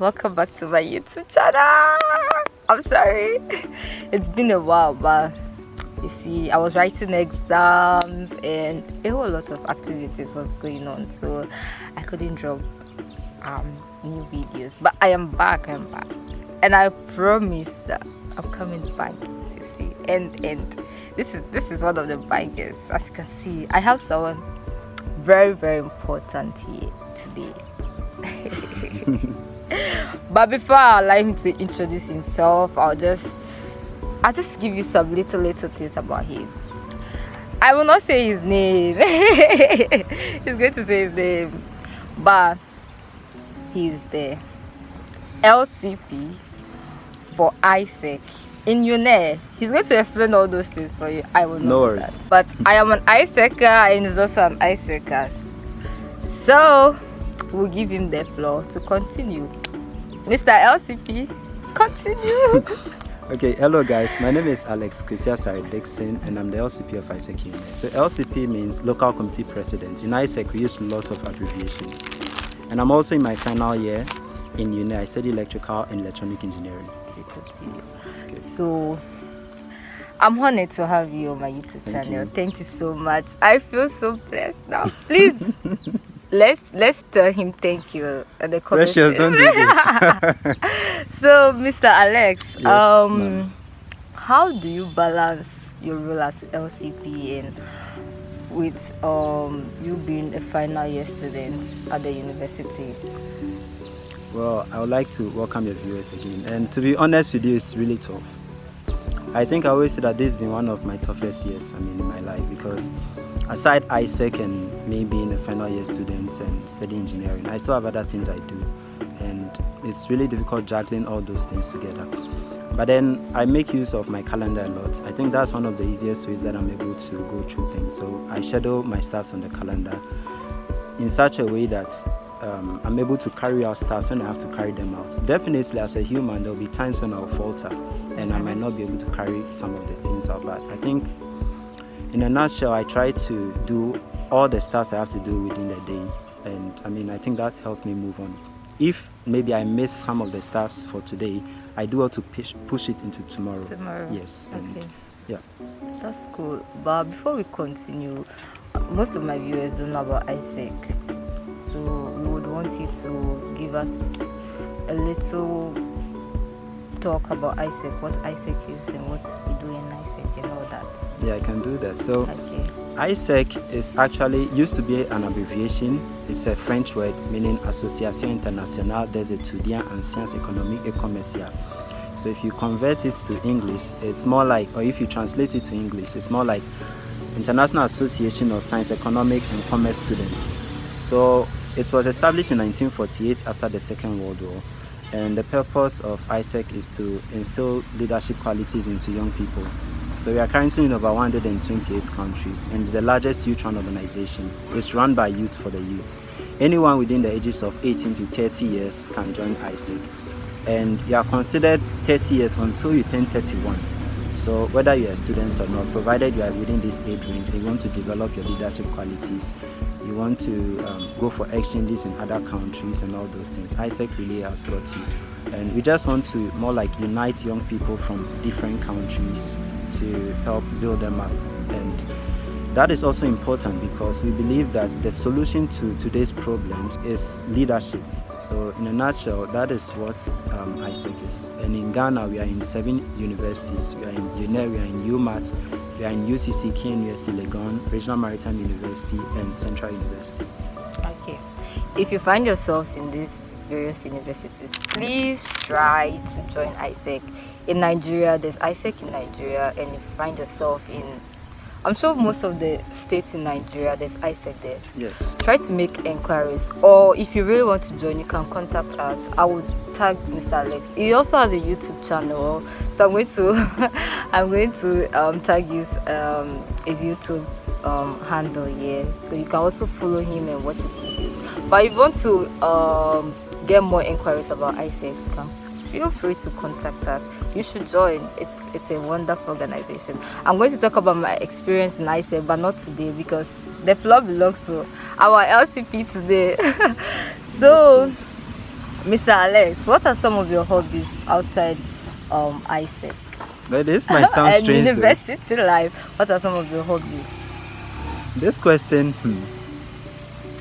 welcome back to my YouTube channel. I'm sorry, it's been a while, but you see, I was writing exams and a whole lot of activities was going on, so I couldn't drop new videos. But I am back, and I promise that I'm coming back. You see, and this is one of the bangers. As you can see, I have someone very, very important here today. But before I allow him to introduce himself, I'll just give you some little things about him. I will not say his name. He's going to say his name, but he's the LCP for AIESEC in UNE. He's going to explain all those things for you. I will not do that. But I am an AIESECer and he's also an AIESECer. So we'll give him the floor to continue. Mr. LCP, continue. Okay, hello guys. My name is Alex Dixon and I'm the LCP of AIESEC UNE. So LCP means Local Committee President. In AIESEC, we use lots of abbreviations. And I'm also in my final year in UNE. I study electrical and electronic engineering. Okay. So I'm honored to have you on my YouTube channel. Thank you so much. I feel so blessed now. Please, let's tell him thank you at the comment. Precious, don't do this. So, Mr. Alex, yes, how do you balance your role as LCP and with you being a final year student at the university? Well, I would like to welcome your viewers again. And to be honest with you, it's really tough. I think I always say that this has been one of my toughest years, in my life, because aside AIESEC and me being a final year student and studying engineering, I still have other things I do. And it's really difficult juggling all those things together. But then I make use of my calendar a lot. I think that's one of the easiest ways that I'm able to go through things. So I schedule my stuff on the calendar in such a way that I'm able to carry out stuff when I have to carry them out. Definitely, as a human, there will be times when I'll falter and I might not be able to carry some of the things out. But I think, in a nutshell, I try to do all the stuff I have to do within the day. And I think that helps me move on. If maybe I miss some of the stuffs for today, I do have to push it into tomorrow. Yes. Okay. Yeah. That's cool. But before we continue, most of my viewers don't know about AIESEC. So we would want you to give us a little talk about AIESEC, what AIESEC is and what we do in AIESEC and all that. Yeah, I can do that. So okay. AIESEC is actually used to be an abbreviation. It's a French word meaning Association Internationale des Étudiants en Sciences Économiques et Commerciales. So if you convert it to English, it's more like, or if you translate it to English, it's more like International Association of Science, Economic and Commerce Students. So it was established in 1948 after the Second World War, and the purpose of AIESEC is to instill leadership qualities into young people. So we are currently in over 128 countries, and it's the largest youth-run organization. It's run by youth for the youth. Anyone within the ages of 18 to 30 years can join AIESEC, and you are considered 30 years until you turn 31. So whether you are a student or not, provided you are within this age range, you want to develop your leadership qualities, you want to go for exchanges in other countries and all those things, AIESEC really has got you. And we just want to more like unite young people from different countries to help build them up. And that is also important because we believe that the solution to today's problems is leadership. So in a nutshell, that is what AIESEC is. And in Ghana, we are in 7 universities. We are in UNE, we are in UMAT, we are in UCC, KNUST, Legon, Regional Maritime University, and Central University. Okay. If you find yourselves in these various universities, please try to join AIESEC. In Nigeria, there's AIESEC in Nigeria, and if you find yourself in, I'm sure most of the states in Nigeria, there's AIESEC there. Yes. Try to make inquiries, or if you really want to join, you can contact us. I will tag Mr. Alex. He also has a YouTube channel, so I'm going to tag his YouTube handle here, so you can also follow him and watch his videos. But if you want to get more inquiries about AIESEC, feel free to contact us. You should join. It's a wonderful organization. I'm going to talk about my experience in AIESEC, but not today because the floor belongs to our LCP today. So Mr. Alex, what are some of your hobbies outside AIESEC? But this might sound And strange. university life, what are some of your hobbies? This question,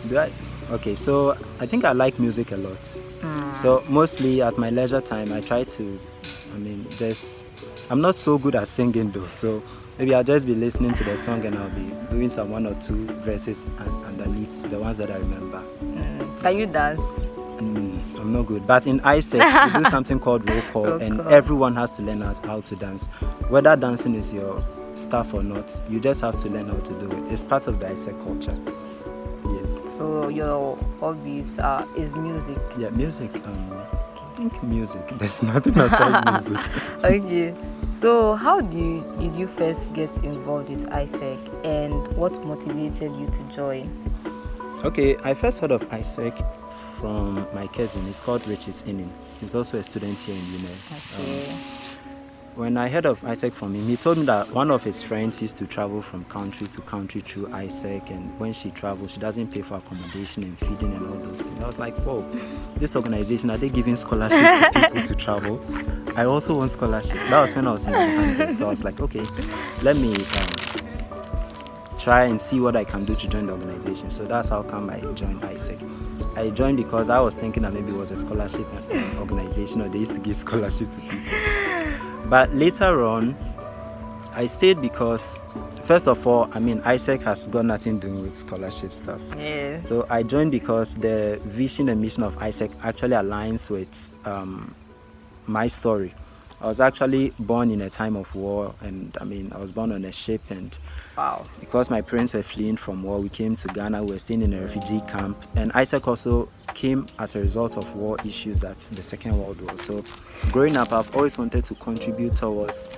do I? Okay, so I think I like music a lot. So mostly at my leisure time, I try to. I'm not so good at singing though. So maybe I'll just be listening to the song and I'll be doing some one or two verses underneath the ones that I remember. Can you dance? I'm not good, but in AIESEC we do something called roll call, and everyone has to learn how to dance. Whether dancing is your stuff or not, you just have to learn how to do it. It's part of the AIESEC culture. Yes. So your hobbies is music? Yeah, music. I think music. There's nothing aside music. Okay. So how did you first get involved with AIESEC, and what motivated you to join? Okay, I first heard of AIESEC from my cousin. He's called Ende. He's also a student here in UNE. Okay. When I heard of AIESEC from him, he told me that one of his friends used to travel from country to country through AIESEC, and when she travels, she doesn't pay for accommodation and feeding and all those things. I was like, whoa, this organization, are they giving scholarships to people to travel? I also want scholarship. That was when I was in the so I was like, okay, let me try and see what I can do to join the organization. So that's how come I joined AIESEC. I joined because I was thinking that maybe it was a scholarship organization, or they used to give scholarship to people. But later on, I stayed because, first of all, AIESEC has got nothing doing with scholarship stuff. Yes. So I joined because the vision and mission of AIESEC actually aligns with my story. I was actually born in a time of war, and I was born on a ship, and wow. Because my parents were fleeing from war, we came to Ghana. We were staying in a refugee camp, and AIESEC also came as a result of war issues, that's the Second World War. So growing up, I've always wanted to contribute towards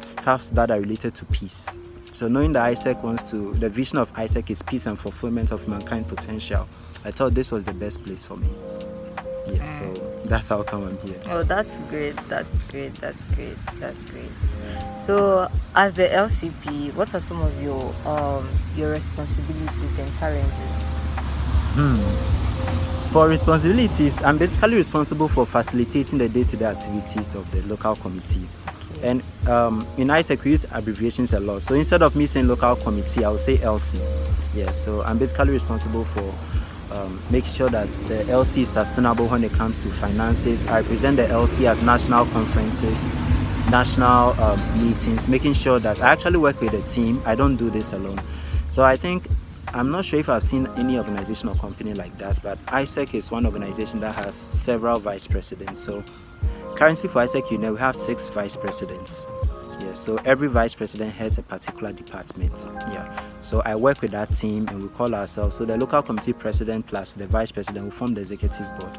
stuff that are related to peace. So knowing that the vision of AIESEC is peace and fulfillment of mankind potential, I thought this was the best place for me. Yes, so that's how come I'm here. Oh, that's great. So, as the LCP, what are some of your responsibilities and challenges? For responsibilities, I'm basically responsible for facilitating the day-to-day activities of the local committee. And in AIESEC, we use abbreviations a lot. So instead of me saying local committee, I will say LC. Yeah, so I'm basically responsible for making sure that the LC is sustainable when it comes to finances. I present the LC at national conferences, national meetings, making sure that I actually work with a team. I don't do this alone. So I'm not sure if I've seen any organization or company like that, but AIESEC is one organization that has several vice presidents. So currently for AIESEC, we have 6 vice presidents. Yeah, so every vice president has a particular department. Yeah, so I work with that team, and we call ourselves, so the local committee president plus the vice president will form the executive board.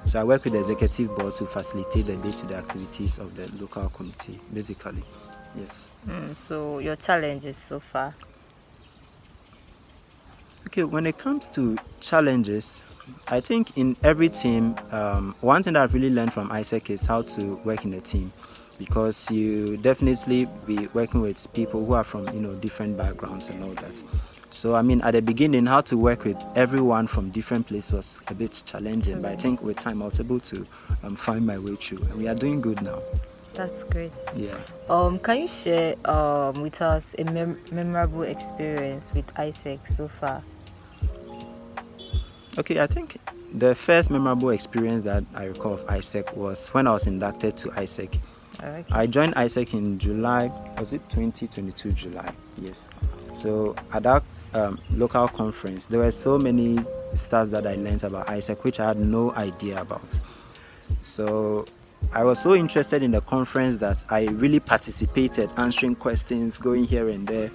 So I work with the executive board to facilitate the day-to-day activities of the local committee, basically. Yes. So your challenges so far? Okay, when it comes to challenges, I think in every team, one thing that I've really learned from AIESEC is how to work in a team, because you definitely be working with people who are from different backgrounds and all that. So at the beginning, how to work with everyone from different places was a bit challenging, but I think with time I was able to find my way through, and we are doing good now. That's great. Yeah. Can you share with us a memorable experience with AIESEC so far? Okay, I think the first memorable experience that I recall of AIESEC was when I was inducted to AIESEC. Okay. I joined AIESEC in July, was it 2022 July? Yes. So at that local conference, there were so many stuff that I learned about AIESEC which I had no idea about. So I was so interested in the conference that I really participated, answering questions, going here and there.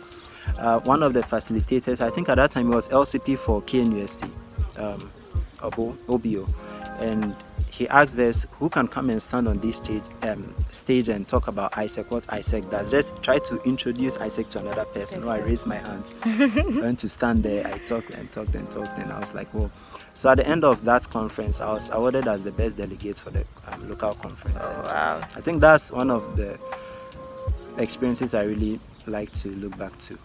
One of the facilitators, I think at that time it was LCP for KNUST, OBO, and he asked us who can come and stand on this stage and talk about AIESEC, what AIESEC does. Just try to introduce AIESEC to another person. No, I raised my hands. Went to stand there. I talked, and I was like, whoa. So at the end of that conference, I was awarded as the best delegate for the local conference. Oh, wow. I think that's one of the experiences I really like to look back to.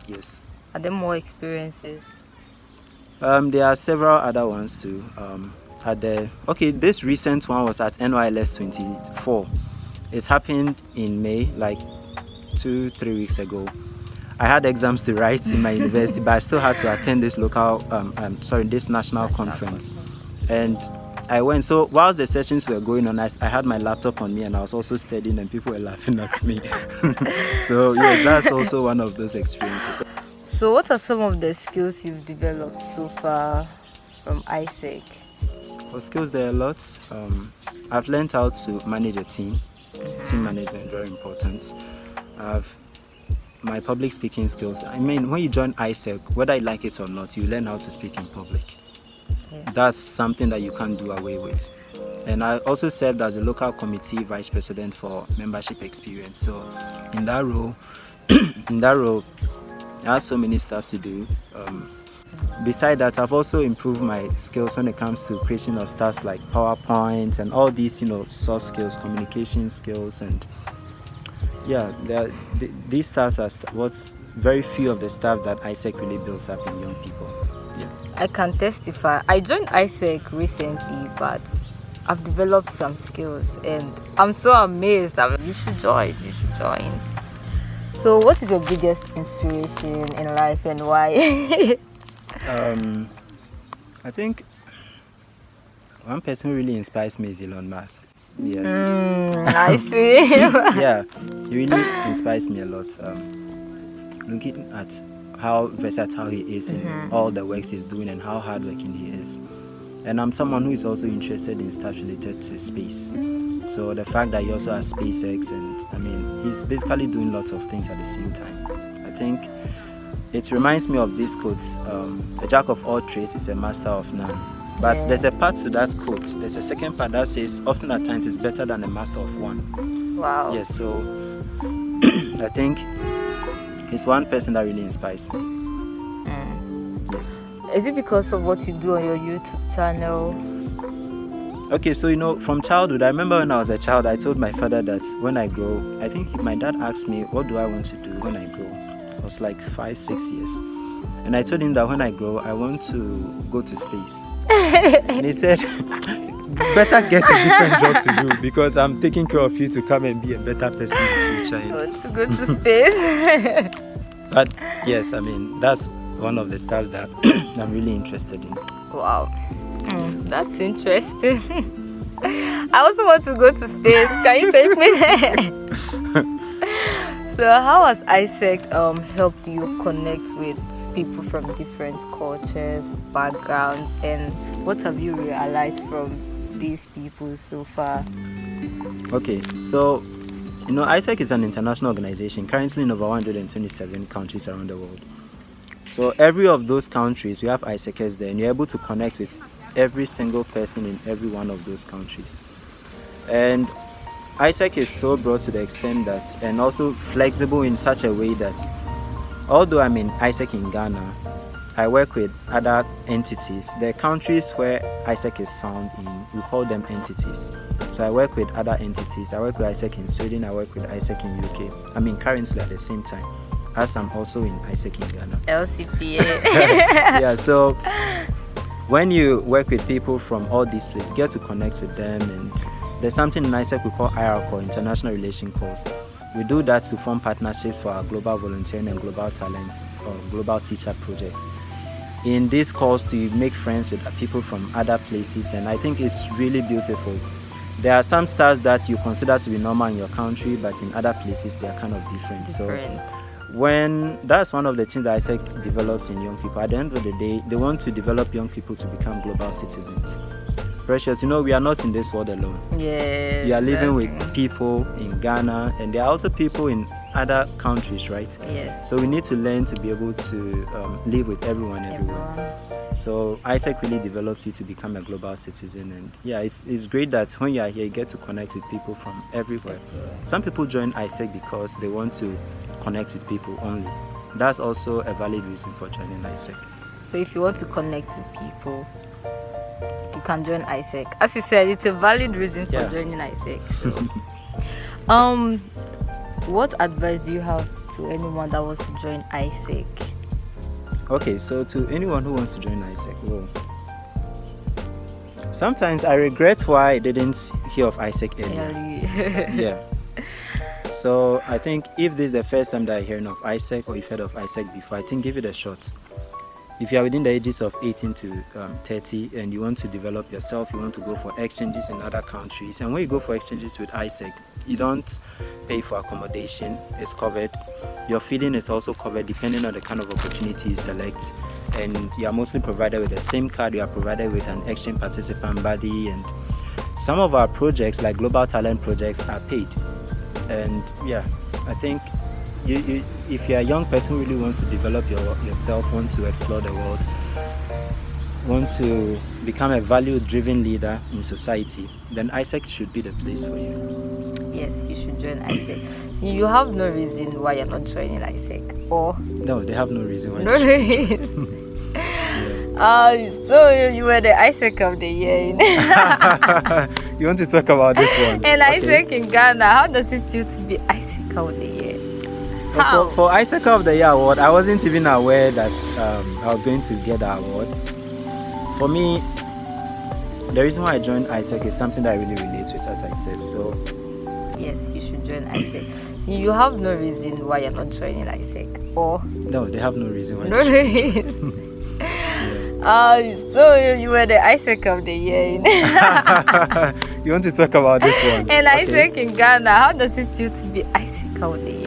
Yes. Are there more experiences? There are several other ones too. this recent one was at NYLS 24. It happened in May, like 2-3 weeks ago. I had exams to write in my university, but I still had to attend this this national conference. And I went. So whilst the sessions were going on, I had my laptop on me and I was also studying and people were laughing at me. So yeah, that's also one of those experiences. So what are some of the skills you've developed so far from AIESEC? For skills, there are lots. I've learned how to manage a team. Team management, very important. My public speaking skills. I mean, when you join AIESEC, whether you like it or not, you learn how to speak in public. Yeah. That's something that you can't do away with. And I also served as a local committee vice president for membership experience. So in that role, I have so many stuff to do. Beside that, I've also improved my skills when it comes to creation of stuff like PowerPoint and all these, soft skills, communication skills, and yeah, these stuff are what's very few of the stuff that AIESEC really builds up in young people. Yeah, I can testify. I joined AIESEC recently, but I've developed some skills, and I'm so amazed. You should join. So, what is your biggest inspiration in life, and why? I think one person who really inspires me is Elon Musk. Yes. I see. Yeah, he really inspires me a lot. Looking at how versatile he is in all the works he's doing and how hardworking he is. And I'm someone who is also interested in stuff related to space. So the fact that he also has SpaceX, and I mean, he's basically doing lots of things at the same time. I think it reminds me of this quote, a jack of all trades is a master of none. But there's a part to that quote. There's a second part that says, often at times it's better than a master of one. Wow. Yes, so I think he's one person that really inspires me. Yes. Is it because of what you do on your YouTube channel? Okay, so from childhood, I remember when I was a child, I told my father that when I grow, I think my dad asked me, what do I want to do when I grow? I was like 5-6 years. And I told him that when I grow, I want to go to space. And he said, better get a different job to do because I'm taking care of you to come and be a better person in the future. I want to go to space. But yes, I mean, that's one of the stuff that I'm really interested in. Wow. That's interesting. I also want to go to space. Can you take me there? So how has AIESEC helped you connect with people from different cultures, backgrounds, and what have you realized from these people so far? Okay, so AIESEC is an international organization currently in over 127 countries around the world. So every of those countries, we have AIESECers there, and you're able to connect with every single person in every one of those countries. And AIESEC is so broad to the extent that, and also flexible in such a way that, although I'm in AIESEC in Ghana, I work with other entities. The countries where AIESEC is found in, we call them entities. So I work with other entities. I work with AIESEC in Sweden, I work with AIESEC in UK. I mean, currently at the same time, as I'm also in AIESEC in Ghana. LCPA. Yeah, so when you work with people from all these places, you get to connect with them, and there's something in AIESEC we call IR, International Relation Course. We do that to form partnerships for our global volunteering and global talent or global teacher projects. In this course, to make friends with people from other places, and I think it's really beautiful. There are some stuff that you consider to be normal in your country, but in other places they are kind of different. So when that's one of the things that AIESEC develops in young people. At the end of the day, they want to develop young people to become global citizens. Precious, we are not in this world alone. Yeah. We are living with people in Ghana, and there are also people in other countries, right? Yes. So we need to learn to be able to live with everyone everywhere. So AIESEC really develops you to become a global citizen, and yeah, it's great that when you are here, you get to connect with people from everywhere. Some people join AIESEC because they want to connect with people only. That's also a valid reason for joining AIESEC. So if you want to connect with people, you can join AIESEC. As you said, it's a valid reason for joining AIESEC. So, what advice do you have to anyone that wants to join AIESEC? Okay, so to anyone who wants to join AIESEC, well, Sometimes I regret why I didn't hear of AIESEC earlier. Yeah. So I think if this is the first time that you're hearing of AIESEC, or you've heard of AIESEC before, I think give it a shot. If you are within the ages of 18 to 30 and you want to develop yourself, you want to go for exchanges in other countries, and when you go for exchanges with AIESEC, you don't pay for accommodation, it's covered. Your feeding is also covered depending on the kind of opportunity you select, and you are mostly provided with the SIM card, you are provided with an exchange participant body, and some of our projects like global talent projects are paid. And yeah, I think if you're a young person who really wants to develop yourself, want to explore the world, want to become a value-driven leader in society, then AIESEC should be the place for you. Yes, you should join AIESEC. See, you have no reason why you're not joining AIESEC, or no, they have no reason why. No reason. So you were the AIESEC of the year. You want to talk about this one? And AIESEC in Ghana, how does it feel to be AIESEC of the year? How? For AIESEC of the Year award, I wasn't even aware that I was going to get the award. For me, the reason why I joined AIESEC is something that I really relate with, as I said. So yes, you should join AIESEC. See, you have no reason why you're not joining AIESEC, or no, they have no reason why. No reason. So you were the AIESEC of the year. You want to talk about this one? And AIESEC in Ghana, how does it feel to be AIESEC of the year?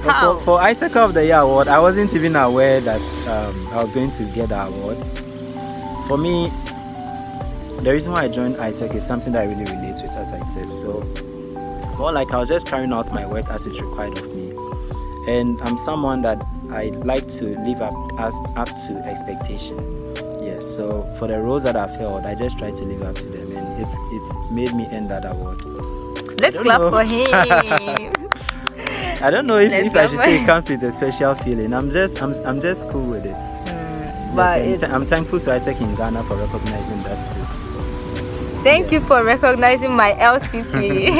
How? For AIESEC of the Year award, I wasn't even aware that I was going to get the award. For me, the reason why I joined AIESEC is something that I really relate with, as I said. So, more like I was just carrying out my work as is required of me, and I'm someone that I like to live up to expectation. Yeah. So for the roles that I've held, I just try to live up to them, and it's made me earn that award. Let's clap for him. I don't know if I should say it comes with a special feeling. I'm just cool with it. But yes, I'm thankful to AIESEC in Ghana for recognizing that too. Thank you for recognizing my LCP.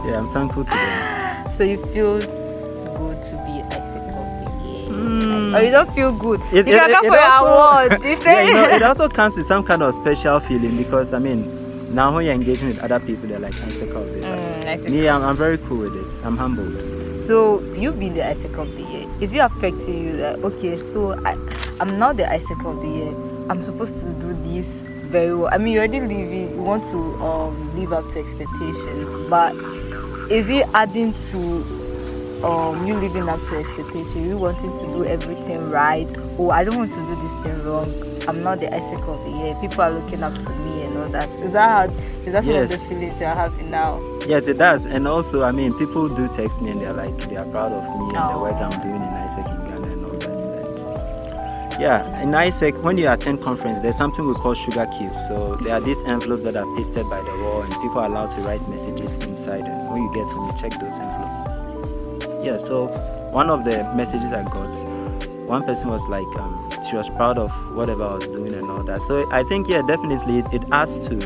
Yeah, I'm thankful to them. So you feel good to be AIESEC of the year? Or you don't feel good? You can go for an award. Yeah, it also comes with some kind of special feeling, because I mean, now when you're engaging with other people, they're like AIESEC of the year. Me, I'm very cool with it. I'm humbled. So you being the AIESEC of the year, is it affecting you that okay, so I'm now the AIESEC of the year, I'm supposed to do this very well? I mean, you're already living, you want to live up to expectations, but is it adding to you living up to expectation, you wanting to do everything right? Oh, I don't want to do this thing wrong, I'm not the AIESEC of the year, people are looking up to me and all that. Is that Yes. some of the feelings you're having now? Yes, it does. And also, I mean, people do text me and they're like, they are proud of me and the work I'm doing in AIESEC in Ghana and all that. And yeah, in AIESEC, when you attend conference, there's something we call sugar cubes. So there are these envelopes that are pasted by the wall, and people are allowed to write messages inside. And when you get home, you check those envelopes. Yeah, so one of the messages I got, one person was like, she was proud of whatever I was doing and all that. So I think, yeah, definitely it adds to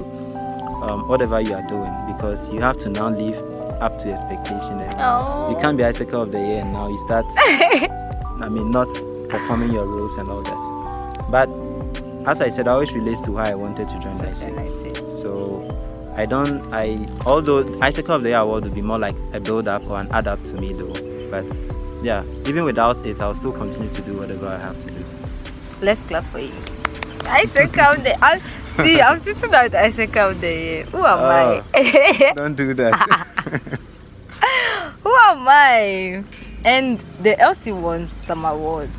whatever you are doing, because you have to now live up to expectation, and you can't be AIESEC of the year and now you start I mean, not performing your roles and all that. But as I said, I always relates to why I wanted to join AIESEC. So although AIESEC of the Year award would be more like a build up or an add up to me though, but yeah, even without it, I'll still continue to do whatever I have to do. Let's clap for you. AIESEC of the year. See, I'm sitting at AIESEC of the year. Who am I? Don't do that. Who am I? And the LC won some awards.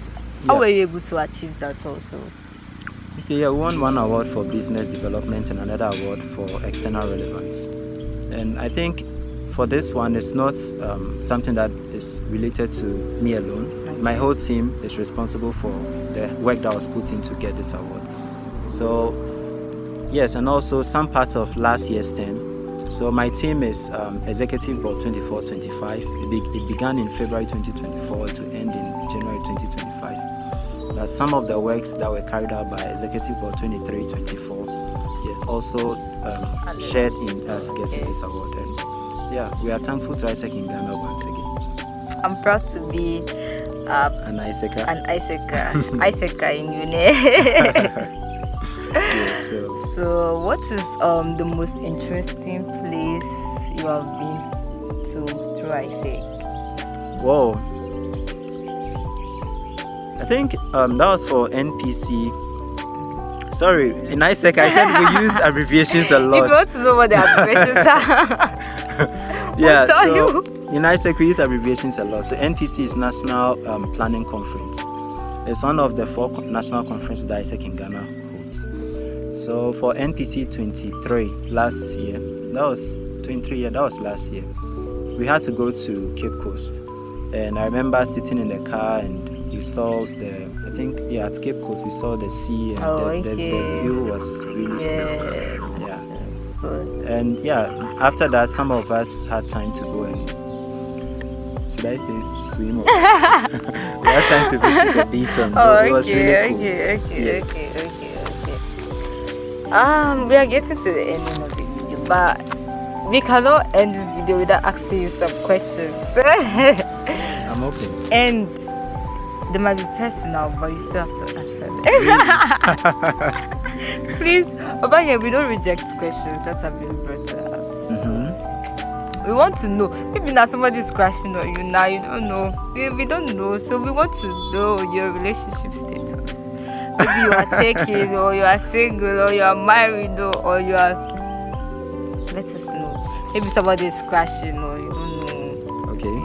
How were you able to achieve that also? Okay, yeah, we won one award for business development and another award for external relevance. And I think for this one, it's not something that is related to me alone. My whole team is responsible for the work that was put in to get this award. So yes, and also some part of last year's term. So my team is Executive Board 24-25. It began in February 2024 to end in January 2025. But some of the works that were carried out by Executive Board 23-24, yes, also shared in us getting this award. And yeah, we are thankful to AIESEC in Ghana once again. I'm proud to be an AIESEC. AIESEC in Uni. Yes, So what is the most interesting place you have been to through AIESEC? Whoa. I think that was for NPC. Sorry, in AIESEC I said we use abbreviations a lot. If you want to know what the abbreviations are, yeah, I'll tell so you. in AIESEC we use abbreviations a lot. So NPC is National Planning Conference. It's one of the 4 national conferences that AIESEC in Ghana holds. So for NPC 23 last year, that was 23 year, that was last year. We had to go to Cape Coast, and I remember sitting in the car and we saw at Cape Coast we saw the sea, and the view was really cool. Yeah. And after that some of us had time to go and, should I say swim? We had time to visit the beach, and it was really cool. Okay. We are getting to the ending of the video, but we cannot end this video without asking you some questions. I'm open. And they might be personal, but you still have to answer them. Please, over here, we don't reject questions that have been brought to us. We want to know. Maybe now somebody's crashing on you now, you don't know. We don't know, so we want to know your relationship status. Maybe you are taken, or you are single, or you are married, or you are... Let us know. Maybe somebody is crashing, or you don't know. Okay.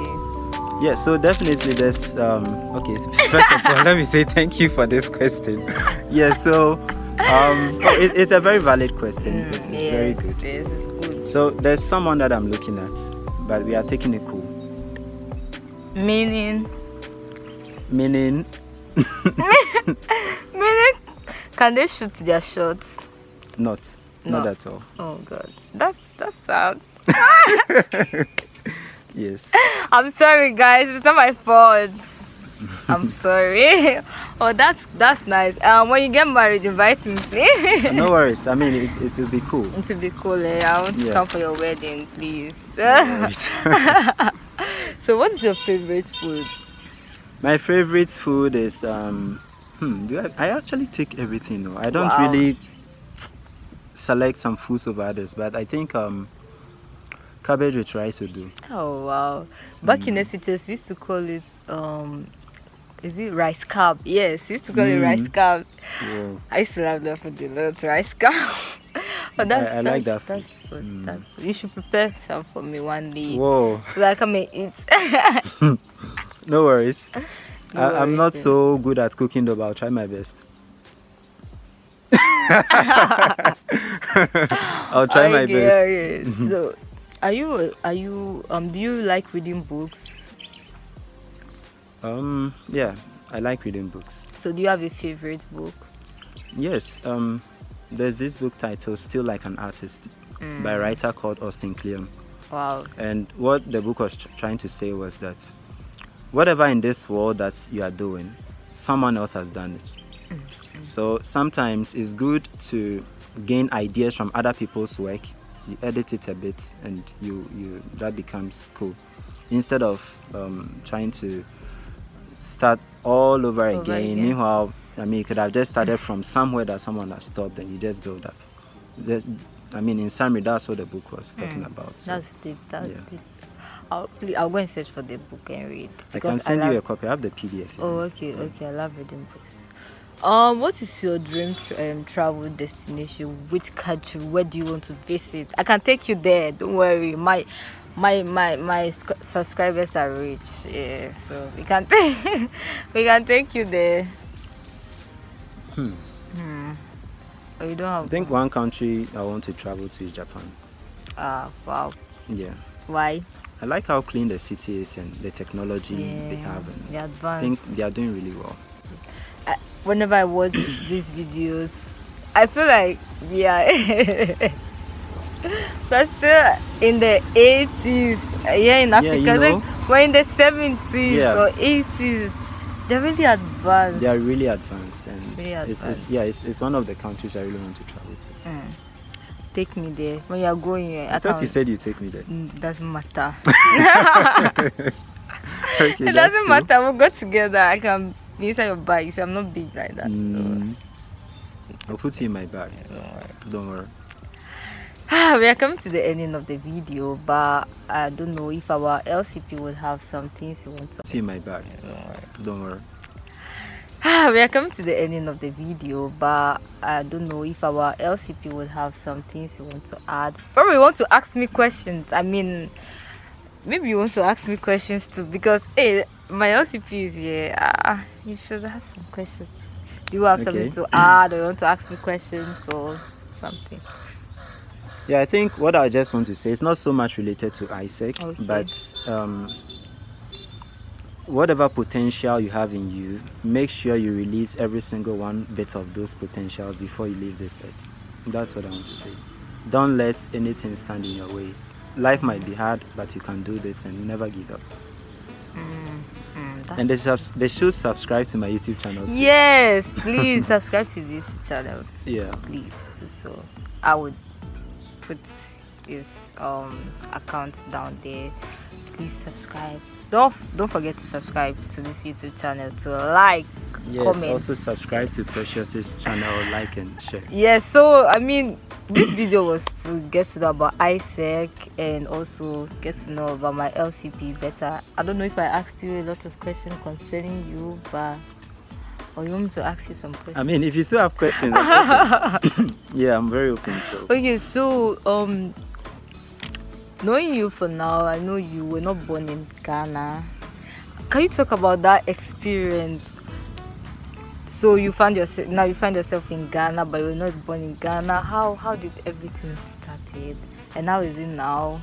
Yeah, so definitely there's okay, first of all let me say thank you for this question. Yeah, so it's a very valid question. It's very good. Yes, it's good. So there's someone that I'm looking at, but we are taking it cool. Meaning can they shoot their shots? Not at all. Oh god, that's sad. Yes. I'm sorry guys, it's not my fault. I'm sorry. Oh, that's nice. When you get married, invite me, please. No worries. I mean, it will be cool. It will be cool. I want to come for your wedding, please. No So, what is your favorite food? My favorite food is I actually take everything. I don't really select some foods over others, but I think cabbage with rice would do. Oh wow! Back in the cities, we used to call it is it rice carb? Yes, we used to call it rice carb. Whoa. I used to love that for the lot, rice carb. But I like that food. That's good. That's good. You should prepare some for me one day. Whoa! So that I can make it. No worries. I'm not worries, so good at cooking though, but I'll try my best. I'll try my best. Okay. So, are you do you like reading books? Yeah, I like reading books. So, do you have a favorite book? Yes. There's this book titled "Still Like an Artist" by a writer called Austin Kleon. Wow. And what the book was trying to say was that whatever in this world that you are doing, someone else has done it. So sometimes it's good to gain ideas from other people's work. You edit it a bit, and you that becomes cool. Instead of trying to start all over again. Meanwhile, I mean, you could have just started from somewhere that someone has stopped, and you just build up. In summary, that's what the book was talking about. So, that's deep. That's deep. I'll go and search for the book and read. I can send you a copy. I have the PDF. Oh, okay. I love reading books. What is your dream travel destination? Which country? Where do you want to visit? I can take you there. Don't worry. My subscribers are rich. Yeah, so we can take you there. Oh, you don't have. I think one country I want to travel to is Japan. Wow. Yeah. Why? I like how clean the city is and the technology they have, and they're advanced. I think they are doing really well. Whenever I watch these videos, I feel like we are but still in the 80s here in Africa. Like we're in the 70s or 80s. They're really advanced. They are really advanced, and really advanced. It's one of the countries I really want to travel to. Take me there when you are going. I thought you said you take me there. Doesn't matter. Okay, it doesn't matter. We'll go together. I can be inside your bike. So I'm not big like that. So I'll put you in my bag. Don't worry. We are coming to the ending of the video, but I don't know if our LCP would have some things you want to. Put you in my bag. Don't worry. We are coming to the ending of the video, but I don't know if our LCP would have some things you want to add. Probably want to ask me questions. I mean, maybe you want to ask me questions too, because hey, my LCP is here. You should have some questions. Do you have something to add, or you want to ask me questions or something? Yeah, I think what I just want to say is not so much related to AIESEC, but whatever potential you have in you, make sure you release every single one bit of those potentials before you leave this earth. That's what I want to say. Don't let anything stand in your way. Life might be hard, but you can do this and never give up. And they should subscribe to my YouTube channel too. Yes, please subscribe to this channel. Yeah. Please do so. I would put his account down there. Please subscribe. Don't forget to subscribe to this YouTube channel, to like, comment. Also subscribe to Precious's channel, like and share. Yes, so I mean, this video was to get to know about AIESEC and also get to know about my LCP better. I don't know if I asked you a lot of questions concerning you, but or you want me to ask you some questions? I mean, if you still have questions, I'm open. Yeah, I'm very open. So okay, so knowing you for now, I know you were not born in Ghana. Can you talk about that experience? So you find yourself in Ghana, but you were not born in Ghana. How did everything started, and how is it now?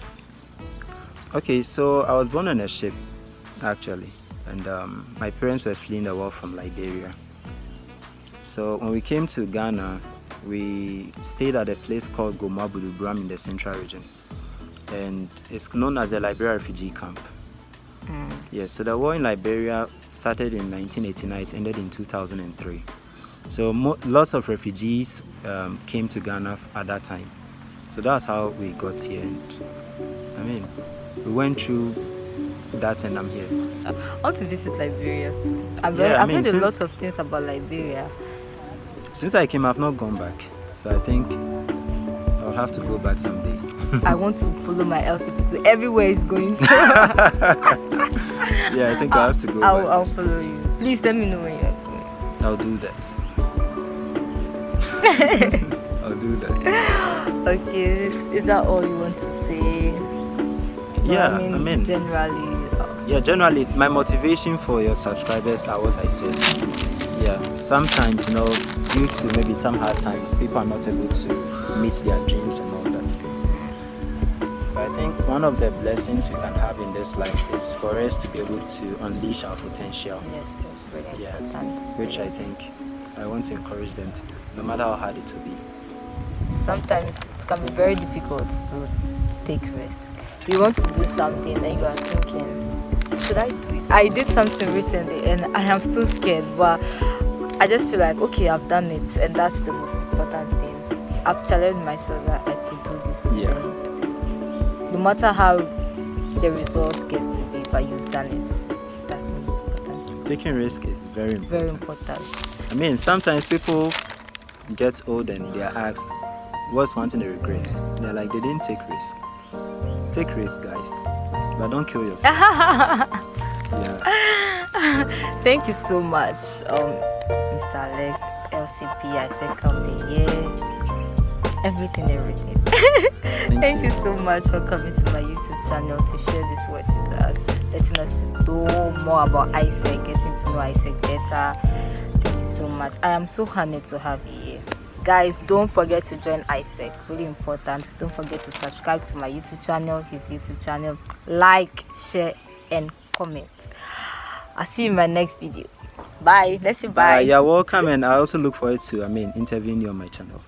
Okay, so I was born on a ship, actually, and my parents were fleeing the war from Liberia. So when we came to Ghana, we stayed at a place called Gomabudubram in the central region, and it's known as the Liberia refugee camp. Yes, so the war in Liberia started in 1989, it ended in 2003. So lots of refugees came to Ghana at that time. So that's how we got here. And I mean, we went through that and I'm here. I want to visit Liberia too. I've heard a lot of things about Liberia. Since I came, I've not gone back. So I think I'll have to go back someday. I want to follow my LCP to everywhere it's going to. Yeah, I think I'll have to go back. I'll follow you. Please let me know when you're going. I'll do that. I'll do that. Okay, is that all you want to say? Yeah, I mean generally. Yeah, generally, my motivation for your subscribers are what I said. Yeah, sometimes, due to maybe some hard times, people are not able to meet their dreams and all that. But I think one of the blessings we can have in this life is for us to be able to unleash our potential. Yes, really important. Which I think I want to encourage them to do, no matter how hard it will be. Sometimes it can be very difficult to take risks. You want to do something and you are thinking, should I do it? I did something recently and I am still scared, but I just feel like, okay, I've done it, and that's the most important thing. I've challenged myself that I could do this thing. Yeah. No matter how the result gets to be, but you've done it. That's the most important thing. Taking risk is very important. Very important. I mean, sometimes people get old and they are asked, what's one thing they regret? They're like, they didn't take risk. Take risk, guys, but don't kill yourself. Yeah. Thank you so much, Mr. Alex, LCP, AIESEC of the year, everything. Thank you so much for coming to my YouTube channel to share this words with us, letting us know more about AIESEC, getting to know AIESEC better. Thank you so much. I am so honored to have you here. Guys, don't forget to join AIESEC, really important. Don't forget to subscribe to my YouTube channel, his YouTube channel, like, share and comment. I'll see you in my next video. Bye. Let's say bye. You're welcome, and I also look forward to interviewing you on my channel.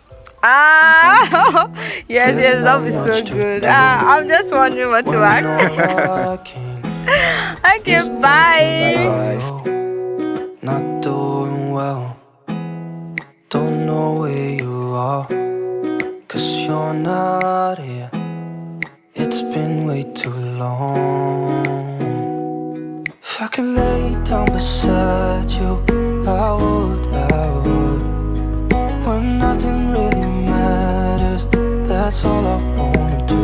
Yes, that would be so good. I'm just wondering what to ask. Okay, bye. Not doing well. Don't know where you are, 'cause you're not here. It's been way too long. If I could lay down beside you, I would. When that's all I wanna do.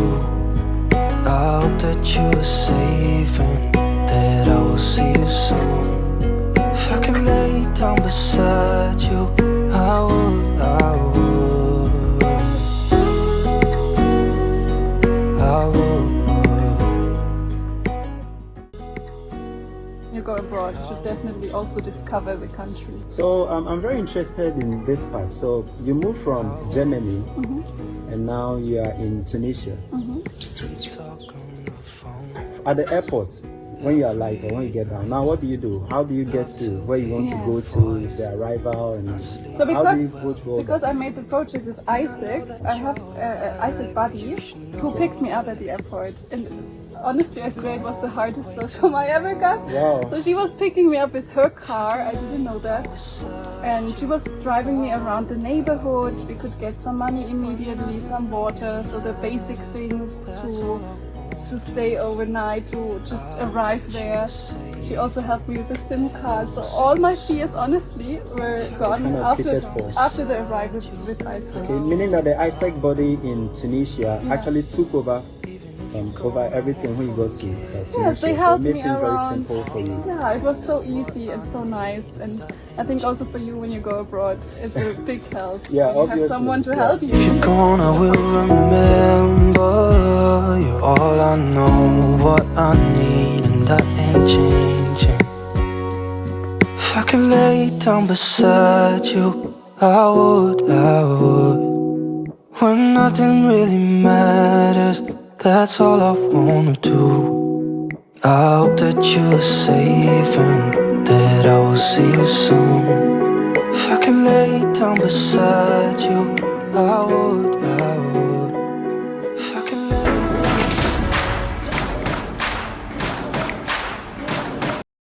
I hope that you are safe and that I will see you soon. If I could lay down beside you, I would, I would, I would. You go abroad, you should definitely also discover the country. So I'm very interested in this part. So you moved from Germany and now you are in Tunisia. At the airport, when you are light or when you get down, now what do you do? How do you get to where you want to go to, the arrival, and So how do you go through all because that? I made the project with AIESEC, I have an AIESEC buddy who picked me up at the airport. And honestly, I swear it was the hardest welcome I ever got. Wow. So she was picking me up with her car, I didn't know that. And she was driving me around the neighborhood. We could get some money immediately, some water, so the basic things to stay overnight, to just arrive there. She also helped me with the SIM card. So all my fears, honestly, were gone kind of after the arrival with AIESEC. Okay, meaning that the AIESEC body in Tunisia actually took over everything when you go to Tunisia. Yes, they so it helped made me things very around. simple for you. Yeah, it was so easy and so nice, and I think also for you when you go abroad, it's a big help. Yeah, you obviously. have someone to Yeah. help you. If you're gone, I will remember. You're all I know, what I need, and that ain't changing. If I could lay down beside you, I would, I would. When nothing really matters, that's all I wanna do. I hope that you are safe and that I will see you soon. If I could lay down beside you, I would.